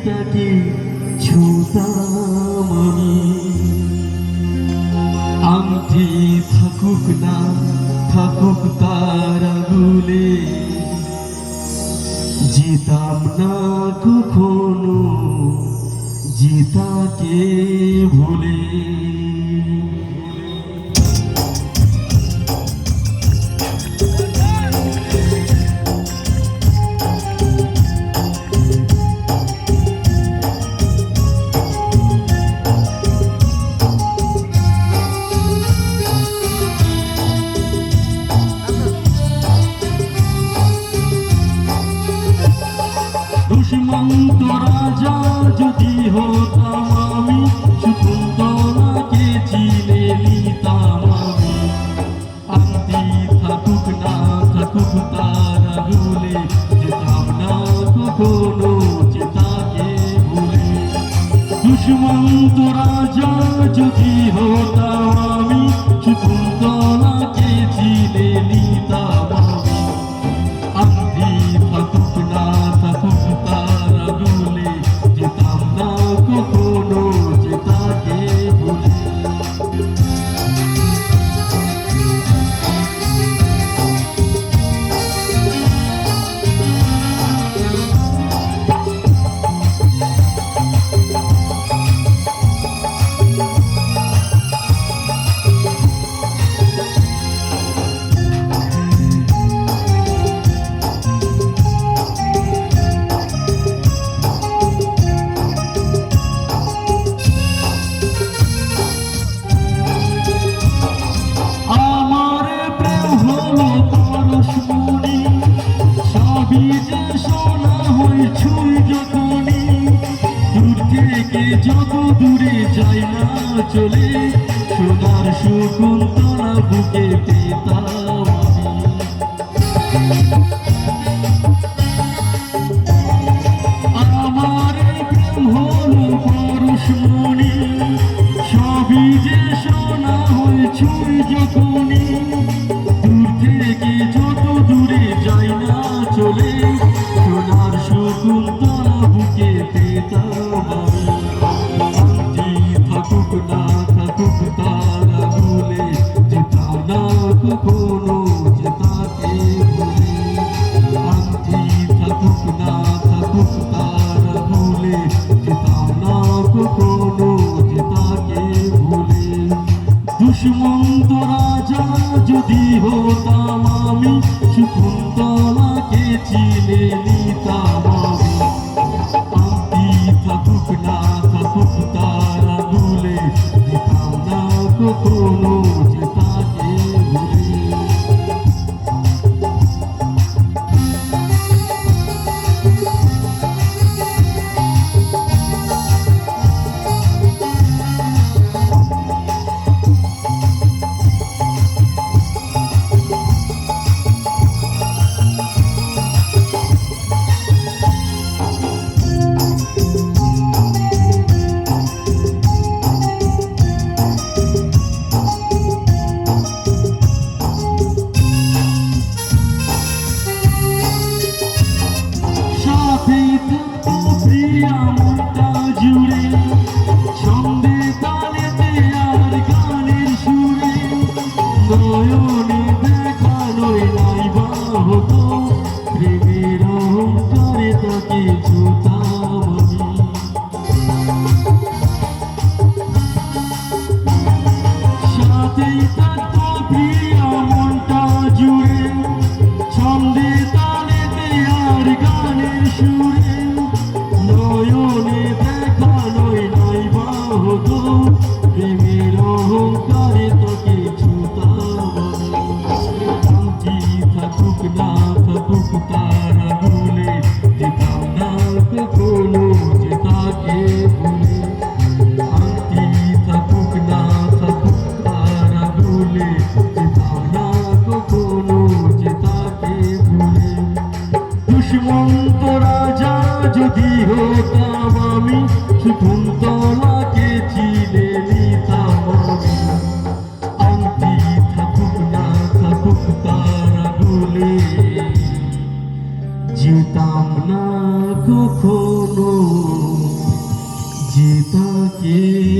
তাকে ছুতাম আমি। আংটি থাকুক না থাকুক তার আঙুলে, যেতাম না কখনো যেতাকে ভুলে। দুষ্মন্ত রাজা যদি হতাম আমি, শকুন্তলাকে চিনে নিতাম আমি। আংটি থাকুক না থাকুক তার আঙুলে, যেতাম না কখনো যেতাকে ভুলে। দুষ্মন্ত রাজা যদি হতাম আমি, শকুন্তলাকে চিনে নিতাম আমি। আংটি থাকুক না থাকুক তার আঙুলে, যেতাম না কখনো যেতাকে ভুলে। সবই যে শোনা হয় ছুঁই যখনই, দূর থেকে যত দূরে যাই না চলে, সোনার শকুন্তলা বুকে পেতাম আমি। আমার প্রেম হলো পরশমণি, সবই যে শোনা হয় ছুঁই যখনই, দূর থেকে যত দূরে যাই না চলে, সোনার শকুন্তলা বুকে পেতাম আমি। আংটি থাকুক না থাকুক তার আঙুলে, যেতাম না কখনো যেতাকে ভুলে। আংটি থাকুক না থাকুক তার আঙুলে, যেতাম না কখনো যেতাকে ভুলে। দুষ্মন্ত রাজা যদি হতাম আমি, শকুন্তলাকে চিনে নিতাম আমি। আংটি থাকুক না থাকুক তার আঙুলে, যেতাম না কখনো যেতাকে ভুলে। প্রিয়া মনটা জুড়ে, ছন্দে তালেতে আর গানের সুরে, নয়নে দেখানোই নাইবা হতো, প্রেমের অহংকারে তাকে ছুতাম আমি। সাথেই থাকতো প্রিয়া মনটা জুড়ে, ছন্দে তালেতে আর গানের সুরে, নয়নে দেখানোই নাইবা হতো, প্রেমের অহংকারে তোকে ছুতাম আমি। আংটি থাকুক না থাকুক তার আঙুলে, যেতাম না কখনো যেতাকে ভুলে। আংটি থাকুক না থাকুক তার আঙুলে, যেতাম না কখনো যেতাকে ভুলে। দুষ্মন্ত রাজা যদি হতাম আমি, শকুন্তলাকে চিনে নিতাম আমি। আংটি থাকুক না থাকুক তার আঙুলে, যেতাম না কখনো এই